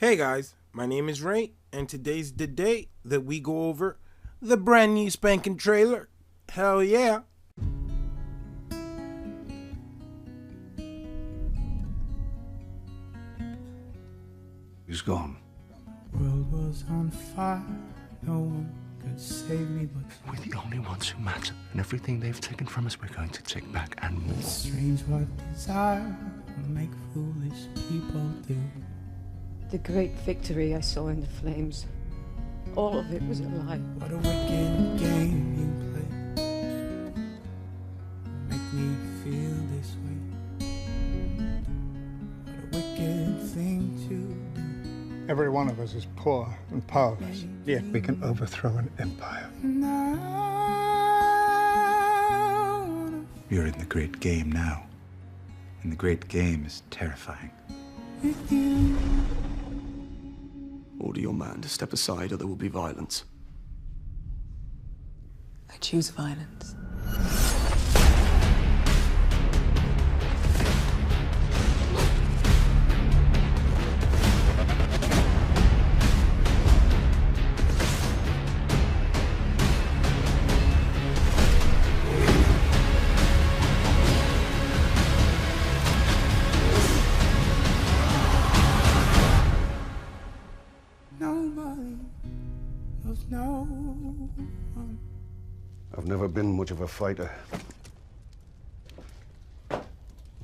Hey guys, my name is Ray, and today's the day that we go over the brand new spanking trailer. Hell yeah! He's gone. World was on fire, no one could save me but We're the only ones who matter, and everything they've taken from us, we're going to take back and more. it's strange what desire will make foolish people do. The great victory I saw in the flames, all of it was a lie. What a wicked game you play. Make me feel this way. What a wicked thing to do. Every one of us is poor and powerless, yet we can overthrow an empire. And I wanna You're in the great game now, and the great game is terrifying. with you. Order your man to step aside or there will be violence. I choose violence. Nobody knows no one. I've never been much of a fighter.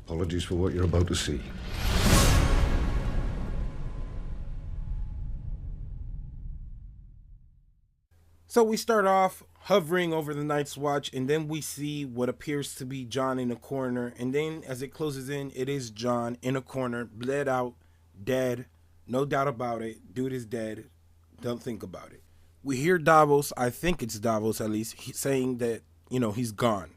Apologies for what you're about to see. So we start off hovering over the Night's Watch, and then we see what appears to be John in a corner, and then as it closes in, it is John in a corner, bled out, dead, no doubt about it. Dude is dead. Don't think about it. We hear Davos, I think it's Davos at least, saying that, he's gone.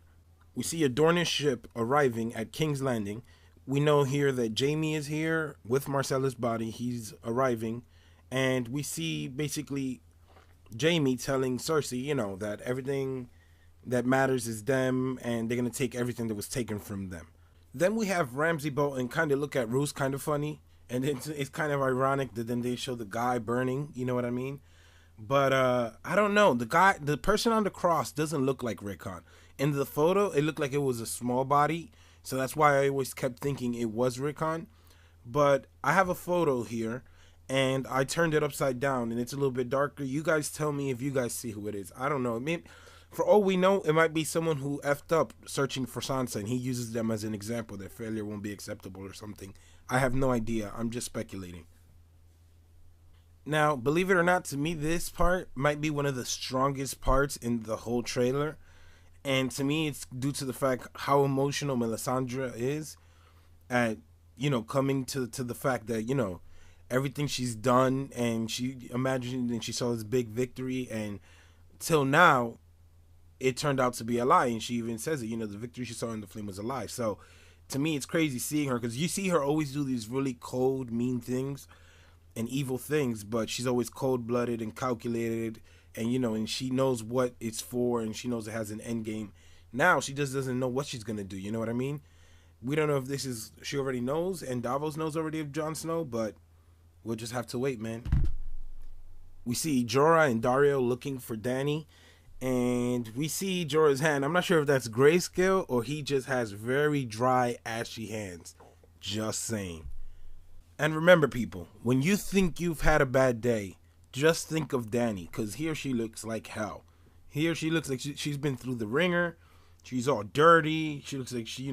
We see a Dornish ship arriving at King's Landing. We know here that Jaime is here with Marcella's body. He's arriving. And we see basically Jaime telling Cersei, that everything that matters is them, and they're going to take everything that was taken from them. Then we have Ramsay Bolton kind of look at Roose kind of funny. And it's kind of ironic that then they show the guy burning, you know what I mean? But I don't know. The person on the cross doesn't look like Rickon. In the photo, it looked like it was a small body. So that's why I always kept thinking it was Rickon. But I have a photo here, and I turned it upside down, and it's a little bit darker. You guys tell me if you guys see who it is. I don't know. Maybe, for all we know, it might be someone who effed up searching for Sansa, and he uses them as an example that failure won't be acceptable or something. I have no idea. I'm just speculating. Now, believe it or not, to me, this part might be one of the strongest parts in the whole trailer. And to me, it's due to the fact how emotional Melisandre is at, coming to the fact that, everything she's done, and she imagined and she saw this big victory, and till now, it turned out to be a lie. And she even says it, the victory she saw in the flame was a lie. So, to me, it's crazy seeing her, because you see her always do these really cold, mean things and evil things, but she's always cold-blooded and calculated, and and she knows what it's for, and she knows it has an end game. Now she just doesn't know what she's gonna do. You know what I mean? We don't know if she already knows, and Davos knows already of Jon Snow, but we'll just have to wait, man. We see Jorah and Dario looking for Dany, and we see Jorah's hand. I'm not sure if that's grayscale or he just has very dry, ashy hands. Just saying. And remember, people, when you think you've had a bad day, just think of Dany, because here she looks like hell. Here she looks like she's been through the ringer. She's all dirty. She looks like she,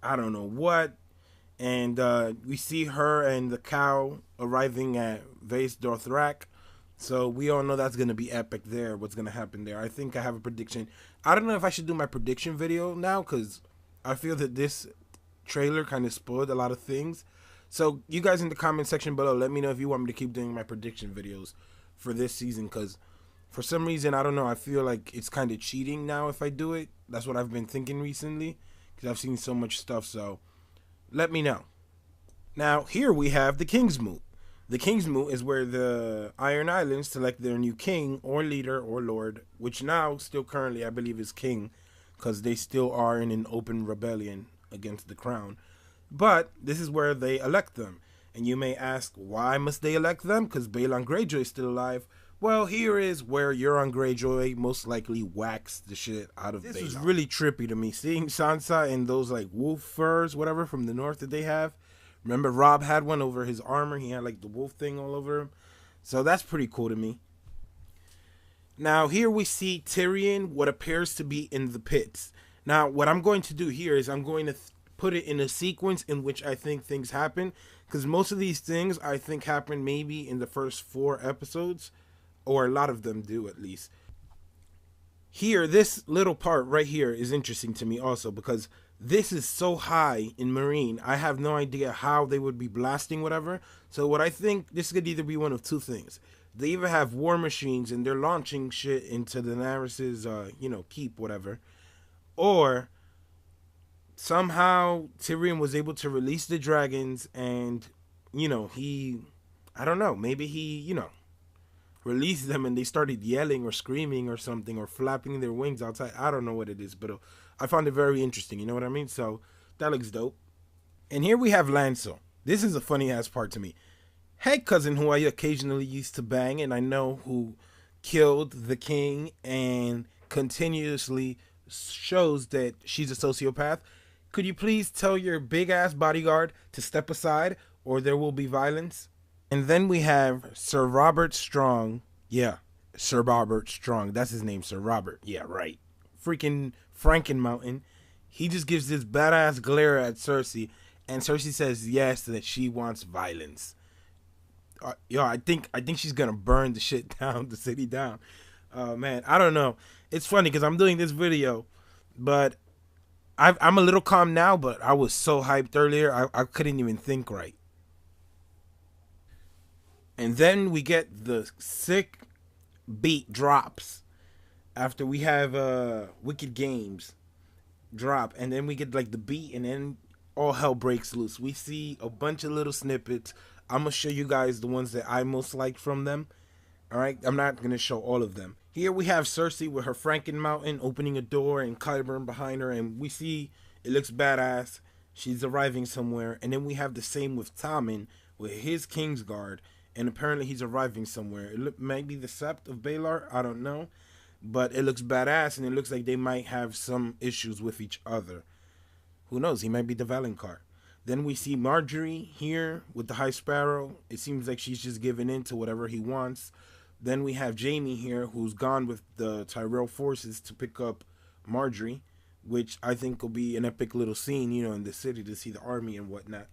I don't know what. And we see her and the cow arriving at Vaes Dothrak. So we all know that's going to be epic there, what's going to happen there. I think I have a prediction. I don't know if I should do my prediction video now, because I feel that this trailer kind of spoiled a lot of things. So you guys in the comment section below, let me know if you want me to keep doing my prediction videos for this season, because for some reason, I don't know, I feel like it's kind of cheating now if I do it. That's what I've been thinking recently, because I've seen so much stuff, so let me know. Now, here we have the King's Moot. The King's Moot is where the Iron Islands select their new king or leader or lord, which now, still currently, I believe is king, because they still are in an open rebellion against the crown. But this is where they elect them. And you may ask, why must they elect them? Because Balon Greyjoy is still alive. Well, here is where Euron Greyjoy most likely waxed the shit out of Balon. This was really trippy to me, seeing Sansa in those like wolf furs, whatever, from the north that they have. Remember, Robb had one over his armor. He had like the wolf thing all over him. So that's pretty cool to me. Now, here we see Tyrion, what appears to be in the pits. Now, what I'm going to do here is I'm going to put it in a sequence in which I think things happen. Because most of these things, I think, happen maybe in the first 4 episodes. Or a lot of them do, at least. Here, this little part right here is interesting to me also. Because this is so high in Marine. I have no idea how they would be blasting whatever. So what I think, this could either be one of 2 things. They either have war machines and they're launching shit into Daenerys's, keep, whatever. Or somehow Tyrion was able to release the dragons and, I don't know, maybe he, released them and they started yelling or screaming or something or flapping their wings outside. I don't know what it is, but I found it very interesting. You know what I mean? So that looks dope. And here we have Lancel. This is a funny ass part to me. Hey, cousin, who I occasionally used to bang, and I know who killed the king and continuously shows that she's a sociopath. Could you please tell your big ass bodyguard to step aside or there will be violence? And then we have Sir Robert Strong. Yeah, Sir Robert Strong. That's his name, Sir Robert. Yeah, right. Freaking Frankenmountain. He just gives this badass glare at Cersei. And Cersei says yes, that she wants violence. I think she's going to burn the shit down, the city down. Man, I don't know. It's funny because I'm doing this video. But I'm a little calm now. But I was so hyped earlier. I couldn't even think right. And then we get the sick beat drops after we have Wicked Games drop. And then we get like the beat and then all hell breaks loose. We see a bunch of little snippets. I'm going to show you guys the ones that I most liked from them. All right. I'm not going to show all of them. Here we have Cersei with her Frankenmountain opening a door and Qyburn behind her. And we see it looks badass. She's arriving somewhere. And then we have the same with Tommen with his Kingsguard. And apparently he's arriving somewhere. It might be the Sept of Baelor. I don't know. But it looks badass. And it looks like they might have some issues with each other. Who knows? He might be the Valonqar. Then we see Marjorie here with the High Sparrow. It seems like she's just giving in to whatever he wants. Then we have Jaime here who's gone with the Tyrell forces to pick up Marjorie. Which I think will be an epic little scene, in the city to see the army and whatnot.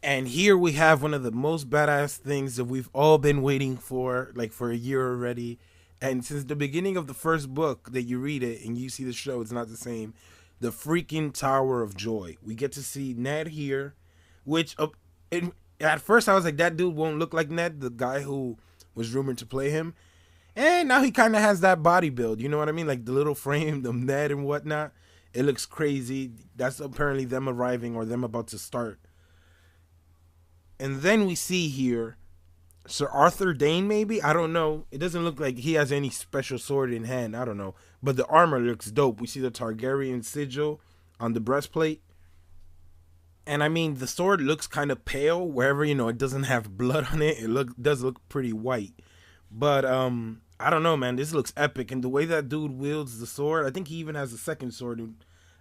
And here we have one of the most badass things that we've all been waiting for, like for a year already. And since the beginning of the first book that you read it and you see the show, it's not the same. The freaking Tower of Joy. We get to see Ned here, which at first I was like, that dude won't look like Ned, the guy who was rumored to play him. And now he kind of has that body build, you know what I mean? Like the little frame, the Ned and whatnot. It looks crazy. That's apparently them arriving or them about to start. And then we see here Sir Arthur Dayne, maybe? I don't know. It doesn't look like he has any special sword in hand. I don't know. But the armor looks dope. We see the Targaryen sigil on the breastplate. And I mean, the sword looks kind of pale. Wherever, it doesn't have blood on it. It does look pretty white. But, I don't know, man. This looks epic. And the way that dude wields the sword, I think he even has a second sword.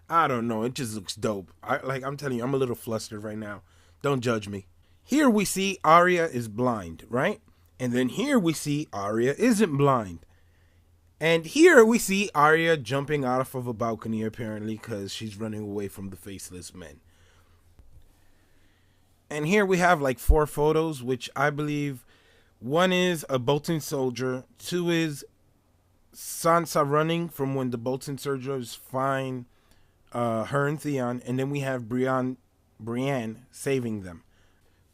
I don't know. It just looks dope. I'm telling you, I'm a little flustered right now. Don't judge me. Here we see Arya is blind, right? And then here we see Arya isn't blind. And here we see Arya jumping out of a balcony, apparently, because she's running away from the faceless men. And here we have like 4 photos, which I believe 1 is a Bolton soldier, 2 is Sansa running from when the Bolton soldiers find her and Theon, and then we have Brienne saving them.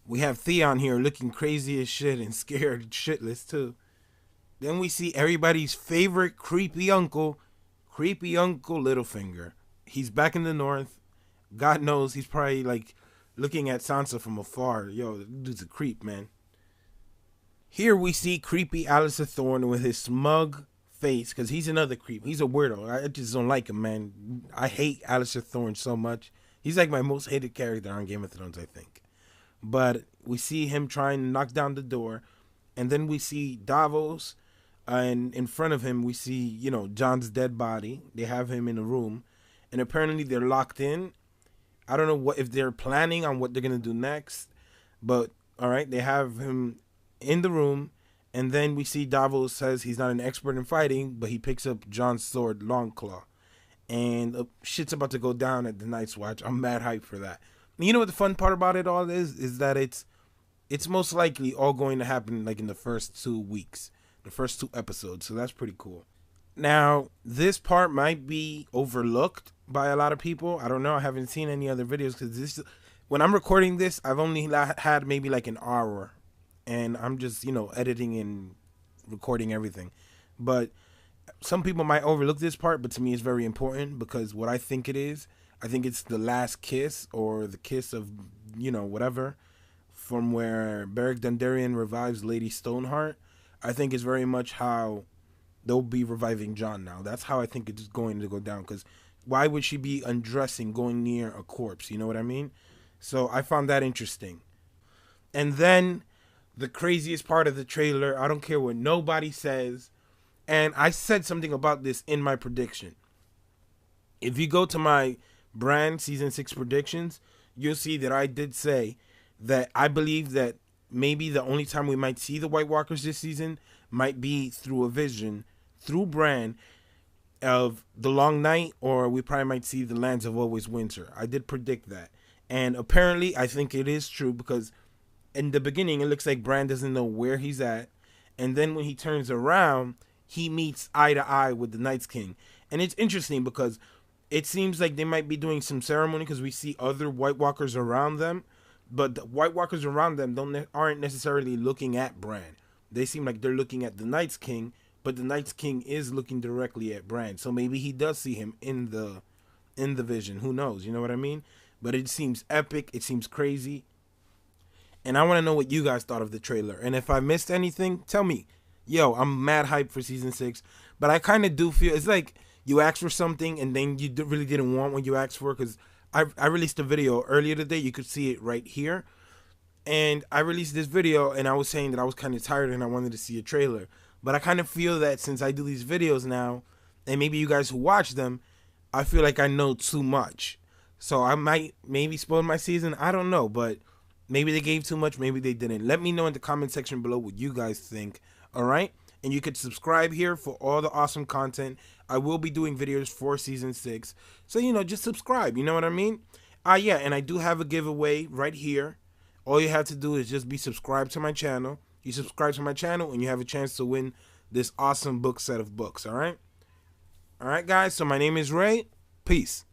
We have Theon here looking crazy as shit and scared shitless too. Then we see everybody's favorite creepy uncle Littlefinger. He's back in the north. God knows he's probably like looking at Sansa from afar. Yo, this dude's a creep, man. Here we see creepy Alistair Thorne with his smug face, because he's another creep. He's a weirdo. I just don't like him, man. I hate Alistair Thorne so much. He's like my most hated character on Game of Thrones, I think. but we see him trying to knock down the door, and then we see Davos, and in front of him we see, you know, John's dead body. They have him in a room, and apparently they're locked in. I don't know what if they're planning on what they're gonna do next, but all right, they have him in the room, and then we see Davos says he's not an expert in fighting, but he picks up John's sword, Longclaw, and shit's about to go down at the Night's Watch. I'm mad hyped for that. You know what the fun part about it all is that it's most likely all going to happen like in the first 2 weeks, the first 2 episodes. So that's pretty cool. Now, this part might be overlooked by a lot of people. I don't know. I haven't seen any other videos because when I'm recording this, I've only had maybe like an hour, and I'm just, you know, editing and recording everything. But some people might overlook this part, but to me it's very important because what I think it is, I think it's the last kiss or the kiss of, you know, whatever, from where Beric Dondarrion revives Lady Stoneheart. I think it's very much how they'll be reviving Jon now. That's how I think it's going to go down, because why would she be undressing going near a corpse? You know what I mean? So I found that interesting. And then the craziest part of the trailer, I don't care what nobody says, and I said something about this in my prediction. If you go to my Bran Season 6 predictions, you'll see that I did say that I believe that maybe the only time we might see the White Walkers this season might be through a vision, through Bran, of the Long Night, or we probably might see the Lands of Always Winter. I did predict that. And apparently, I think it is true, because in the beginning, it looks like Bran doesn't know where he's at. And then when he turns around, he meets eye to eye with the Night's King. And it's interesting because it seems like they might be doing some ceremony, because we see other White Walkers around them. But the White Walkers around them aren't necessarily looking at Bran. They seem like they're looking at the Night's King, but the Night's King is looking directly at Bran. So maybe he does see him in the vision. Who knows? You know what I mean? But it seems epic. It seems crazy. And I want to know what you guys thought of the trailer. And if I missed anything, tell me. Yo, I'm mad hyped for Season 6. But I kind of do feel, it's like you asked for something and then you really didn't want what you asked for. Because I released a video earlier today. You could see it right here. And I released this video and I was saying that I was kind of tired and I wanted to see a trailer. But I kind of feel that since I do these videos now, and maybe you guys who watch them, I feel like I know too much. So I might maybe spoil my season. I don't know. But maybe they gave too much. Maybe they didn't. Let me know in the comment section below what you guys think. All right? And you could subscribe here for all the awesome content. I will be doing videos for Season 6. So, you know, just subscribe. You know what I mean? Yeah, and I do have a giveaway right here. All you have to do is just be subscribed to my channel. You subscribe to my channel and you have a chance to win this awesome book set of books, all right? All right, guys, so my name is Ray. Peace.